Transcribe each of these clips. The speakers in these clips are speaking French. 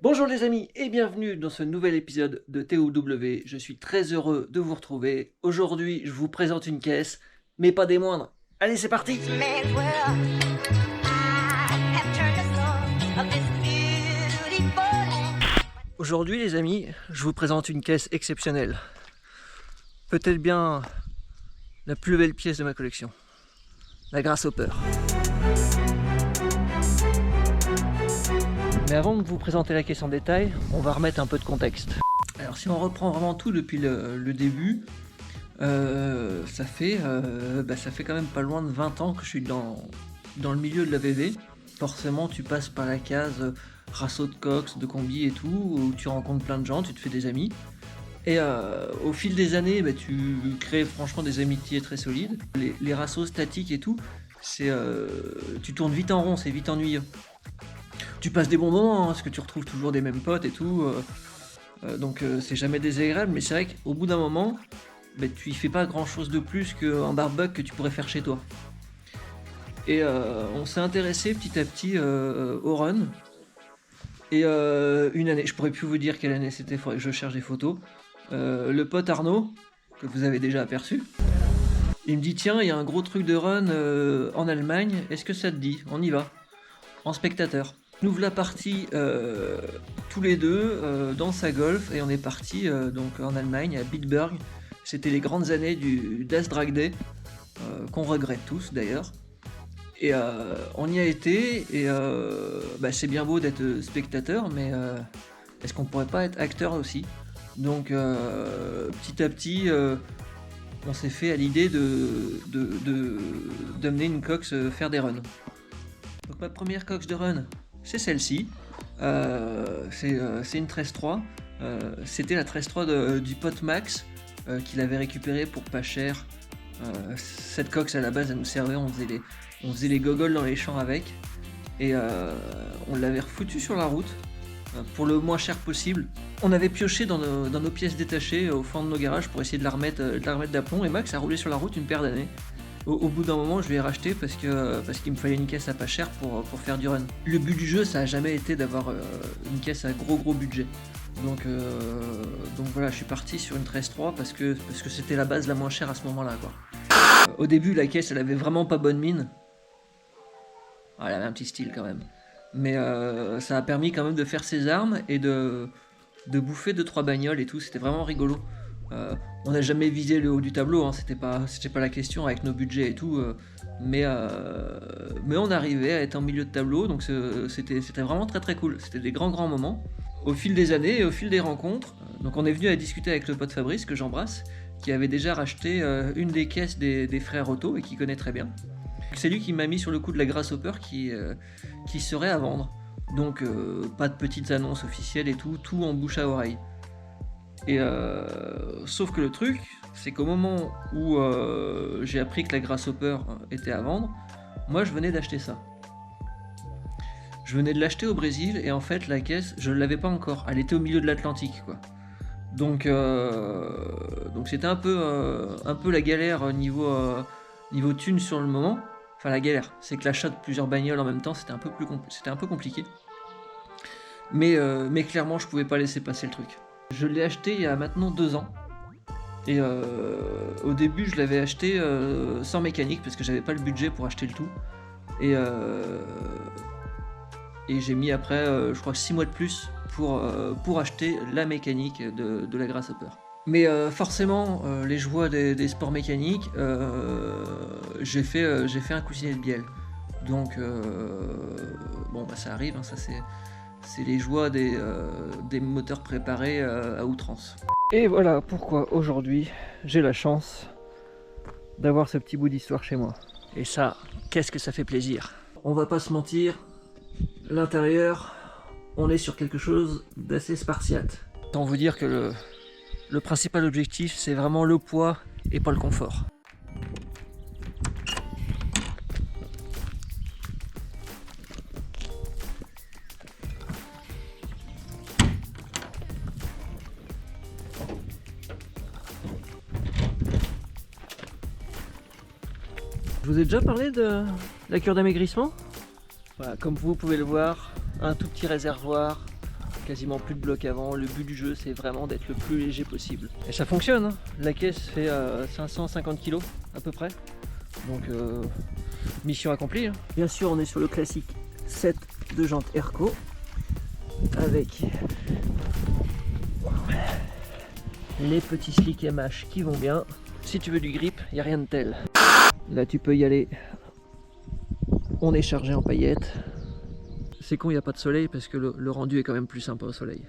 Bonjour les amis et bienvenue dans ce nouvel épisode de TOW. Je suis très heureux de vous retrouver. Aujourd'hui, je vous présente une caisse, mais pas des moindres. Allez, c'est parti! Aujourd'hui les amis, je vous présente une caisse exceptionnelle. Peut-être bien la plus belle pièce de ma collection. La Grasshopper. Mais avant de vous présenter la caisse en détail, on va remettre un peu de contexte. Alors si on reprend vraiment tout depuis le début, ça fait quand même pas loin de 20 ans que je suis dans le milieu de la VV. Forcément tu passes par la case rasso de cox, de combi et tout, où tu rencontres plein de gens, tu te fais des amis. Et au fil des années, tu crées franchement des amitiés très solides. Les rassos statiques et tout, tu tournes vite en rond, c'est vite ennuyeux. Tu passes des bons moments, parce que tu retrouves toujours des mêmes potes et tout, donc c'est jamais désagréable, mais c'est vrai qu'au bout d'un moment, tu y fais pas grand chose de plus qu'un barbecue que tu pourrais faire chez toi. Et on s'est intéressé petit à petit au run, et une année, je pourrais plus vous dire quelle année c'était, il faudrait que je cherche des photos, le pote Arnaud, que vous avez déjà aperçu, il me dit tiens, il y a un gros truc de run en Allemagne, est-ce que ça te dit? On y va, en spectateur. On ouvre la partie tous les deux dans sa Golf et on est parti donc en Allemagne à Bitburg. C'était les grandes années du Das Drag Day qu'on regrette tous d'ailleurs. Et on y a été et c'est bien beau d'être spectateur, mais est-ce qu'on pourrait pas être acteur aussi? Donc petit à petit on s'est fait à l'idée d'amener une cox faire des runs. Donc ma première cox de run, c'est celle-ci, c'est une 13.3, c'était la 13.3 du pote Max qu'il avait récupéré pour pas cher. Cette cox à la base elle nous servait, on faisait les gogoles dans les champs avec, et on l'avait refoutu sur la route pour le moins cher possible. On avait pioché dans nos pièces détachées au fond de nos garages pour essayer de la remettre d'aplomb, et Max a roulé sur la route une paire d'années. Au bout d'un moment, je lui ai racheté parce qu'il me fallait une caisse à pas cher pour faire du run. Le but du jeu, ça a jamais été d'avoir une caisse à gros budget. Donc voilà, je suis parti sur une 13.3 parce que c'était la base la moins chère à ce moment-là, quoi. Au début, la caisse, elle avait vraiment pas bonne mine. Elle avait un petit style quand même. Mais ça a permis quand même de faire ses armes et de bouffer 2-3 bagnoles et tout. C'était vraiment rigolo. On n'a jamais visé le haut du tableau, hein, c'était pas la question avec nos budgets et tout, mais on arrivait à être en milieu de tableau, donc c'était vraiment très cool, c'était des grands moments. Au fil des années et au fil des rencontres, donc on est venu à discuter avec le pote Fabrice, que j'embrasse, qui avait déjà racheté une des caisses des frères Otto et qui connaît très bien. C'est lui qui m'a mis sur le coup de la Grasshopper qui serait à vendre, donc pas de petites annonces officielles et tout en bouche à oreille. Et sauf que le truc, c'est qu'au moment où j'ai appris que la Grasshopper était à vendre, moi je venais d'acheter ça. Je venais de l'acheter au Brésil et en fait la caisse, je ne l'avais pas encore. Elle était au milieu de l'Atlantique, quoi. Donc c'était un peu la galère niveau thune sur le moment. Enfin la galère, c'est que l'achat de plusieurs bagnoles en même temps, c'était un peu compliqué. Mais clairement, je pouvais pas laisser passer le truc. Je l'ai acheté il y a maintenant 2 ans. Et au début, je l'avais acheté sans mécanique parce que j'avais pas le budget pour acheter le tout. Et j'ai mis après, je crois, 6 mois de plus pour acheter la mécanique de la Grasshopper. Mais forcément, les joies des sports mécaniques, j'ai fait un coussinet de bielle. Donc, ça arrive, hein, ça c'est les joies des moteurs préparés à outrance. Et voilà pourquoi aujourd'hui j'ai la chance d'avoir ce petit bout d'histoire chez moi. Et ça, qu'est-ce que ça fait plaisir. On va pas se mentir, l'intérieur, on est sur quelque chose d'assez spartiate. Autant vous dire que le principal objectif, c'est vraiment le poids et pas le confort. Je vous ai déjà parlé de la cure d'amaigrissement. Voilà, comme vous pouvez le voir, un tout petit réservoir quasiment plus de bloc avant. Le but du jeu, c'est vraiment d'être le plus léger possible. Et ça fonctionne, hein. La caisse fait 550 kg à peu près. Donc mission accomplie, hein. Bien sûr, on est sur le classique set de jantes Erco avec les petits slick MH qui vont bien. Si tu veux du grip, il n'y a rien de tel. Là tu peux y aller. On est chargé en paillettes. C'est con, il n'y a pas de soleil parce que le rendu est quand même plus sympa au soleil.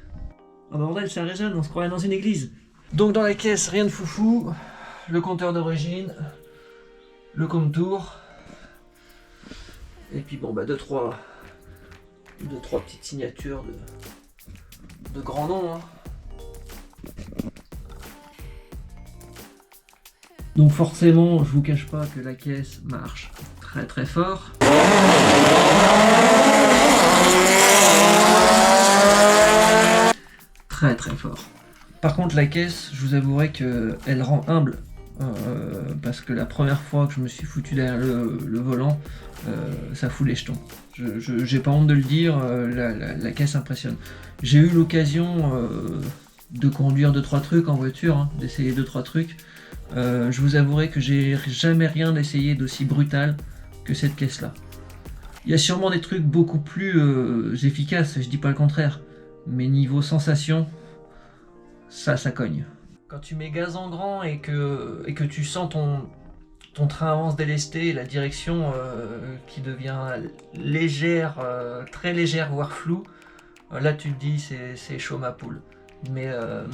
Oh bordel, ça résonne, on se croirait dans une église. Donc dans la caisse, rien de foufou. Le compteur d'origine, le contour. Et puis bon, bah deux, trois petites signatures de grands noms, hein. Donc forcément, je vous cache pas que la caisse marche très très fort. Très très fort. Par contre la caisse, je vous avouerai qu'elle rend humble. Parce que la première fois que je me suis foutu derrière le volant, ça fout les jetons. J'ai pas honte de le dire, la caisse impressionne. J'ai eu l'occasion de conduire 2-3 trucs en voiture, hein, d'essayer 2-3 trucs. Je vous avouerai que j'ai jamais rien essayé d'aussi brutal que cette caisse là. Il y a sûrement des trucs beaucoup plus efficaces, je dis pas le contraire, mais niveau sensation, ça cogne. Quand tu mets gaz en grand et que tu sens ton train avance délesté, la direction qui devient légère, très légère voire floue, là tu te dis c'est chaud ma poule. Mais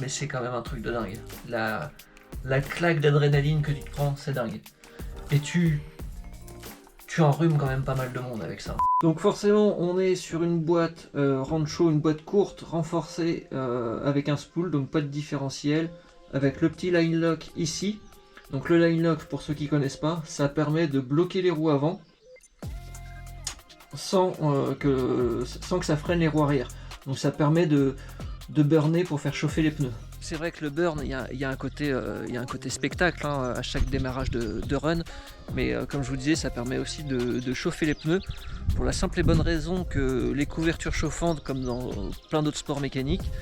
c'est quand même un truc de dingue. La claque d'adrénaline que tu te prends, c'est dingue. Et tu enrhumes quand même pas mal de monde avec ça. Donc forcément, on est sur une boîte Rancho, une boîte courte, renforcée avec un spool, donc pas de différentiel, avec le petit line lock ici. Donc le line lock, pour ceux qui connaissent pas, ça permet de bloquer les roues avant sans que ça freine les roues arrière. Donc ça permet de burner pour faire chauffer les pneus. C'est vrai que le burn, il y a un côté spectacle, hein, à chaque démarrage de run, mais comme je vous disais, ça permet aussi de chauffer les pneus pour la simple et bonne raison que les couvertures chauffantes, comme dans plein d'autres sports mécaniques,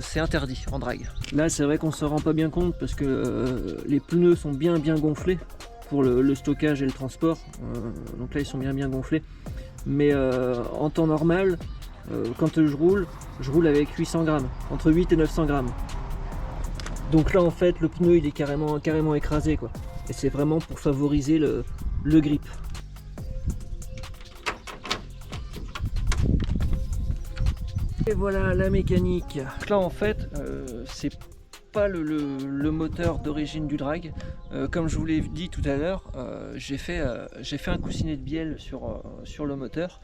c'est interdit en drag. Là, c'est vrai qu'on se rend pas bien compte parce que les pneus sont bien gonflés pour le stockage et le transport, donc là ils sont bien gonflés, mais en temps normal, quand je roule avec 800 grammes, entre 8 et 900 grammes. Donc là en fait le pneu il est carrément écrasé quoi. Et c'est vraiment pour favoriser le grip. Et voilà la mécanique. Donc là en fait c'est pas le moteur d'origine du drag. Comme je vous l'ai dit tout à l'heure, j'ai fait un coussinet de bielle sur le moteur.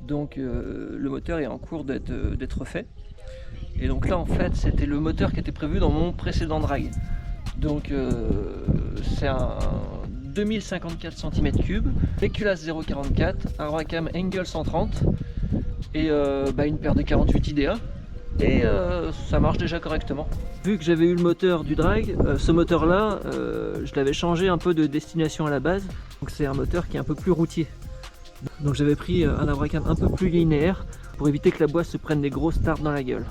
Donc le moteur est en cours d'être fait. Et donc là en fait c'était le moteur qui était prévu dans mon précédent drag. Donc c'est un 2054 cm3, Péculasse 0,44, un Racam Engel 130 et une paire de 48 IDA. Et ça marche déjà correctement. Vu que j'avais eu le moteur du drag, ce moteur là je l'avais changé un peu de destination à la base. Donc c'est un moteur qui est un peu plus routier. Donc j'avais pris un Abracam un peu plus linéaire pour éviter que la boîte se prenne des grosses tartes dans la gueule.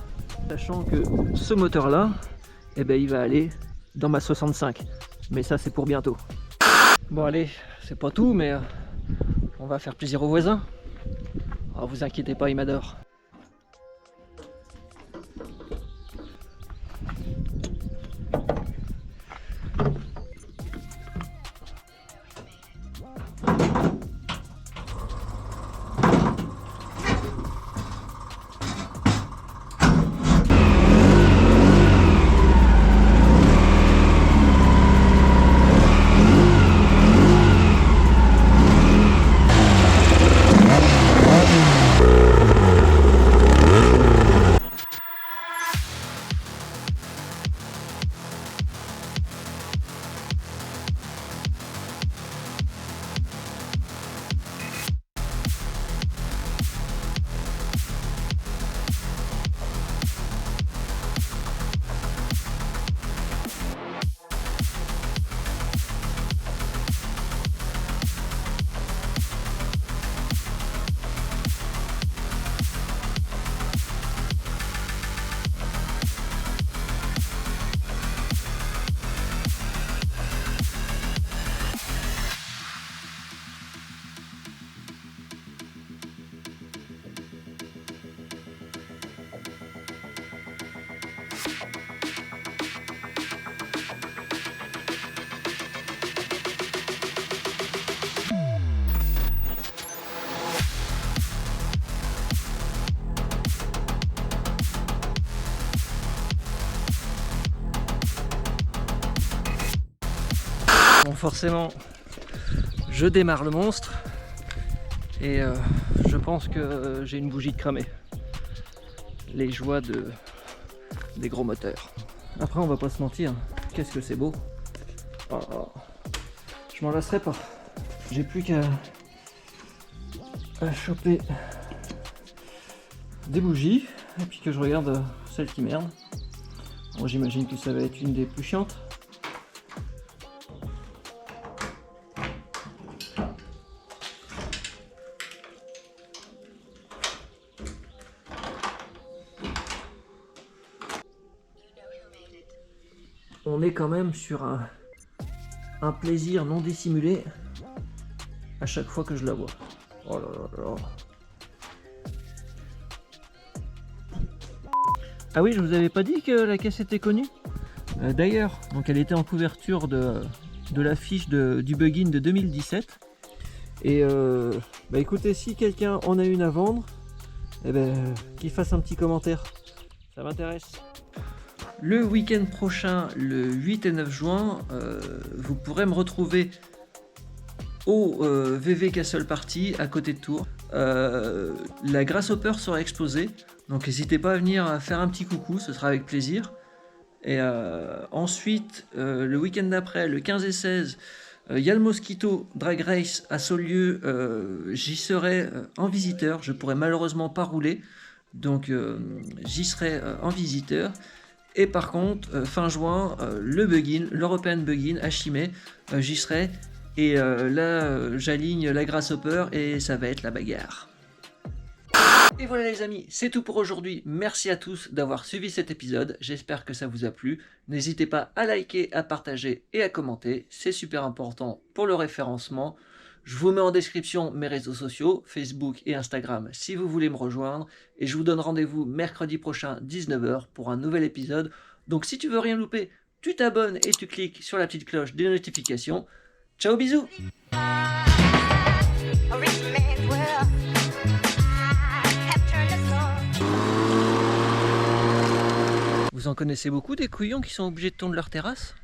Sachant que ce moteur là, il va aller dans ma 65. Mais ça c'est pour bientôt. Bon allez, c'est pas tout mais on va faire plaisir aux voisins. Oh, vous inquiétez pas, ils m'adorent. Bon, forcément, je démarre le monstre et je pense que j'ai une bougie de cramée. Les joies des gros moteurs. Après, on va pas se mentir, qu'est-ce que c'est beau. Oh, oh. Je m'en lasserai pas. J'ai plus qu'à choper des bougies et puis que je regarde celle qui merde. Bon, j'imagine que ça va être une des plus chiantes. On est quand même sur un plaisir non dissimulé à chaque fois que je la vois. Oh là là là. Ah oui, je vous avais pas dit que la caisse était connue. D'ailleurs, donc elle était en couverture de l'affiche du Bug-in de 2017. Et bah écoutez, si quelqu'un en a une à vendre, eh ben, qu'il fasse un petit commentaire. Ça m'intéresse. Le week-end prochain, le 8 et 9 juin, vous pourrez me retrouver au VV Castle Party à côté de Tours. La Grasshopper sera exposée, donc n'hésitez pas à venir faire un petit coucou, ce sera avec plaisir. Et ensuite, le week-end d'après, le 15 et 16, il y a le Mosquito Drag Race à Saulieu. J'y serai en visiteur, je pourrai malheureusement pas rouler, donc j'y serai en visiteur. Et par contre, fin juin, le Bug-in, l'European Bug-in à Chimay, j'y serai. Et là, j'aligne la Grasshopper et ça va être la bagarre. Et voilà les amis, c'est tout pour aujourd'hui. Merci à tous d'avoir suivi cet épisode. J'espère que ça vous a plu. N'hésitez pas à liker, à partager et à commenter. C'est super important pour le référencement. Je vous mets en description mes réseaux sociaux, Facebook et Instagram si vous voulez me rejoindre. Et je vous donne rendez-vous mercredi prochain 19h pour un nouvel épisode. Donc si tu veux rien louper, tu t'abonnes et tu cliques sur la petite cloche des notifications. Ciao, bisous! Vous en connaissez beaucoup des couillons qui sont obligés de tondre leur terrasse?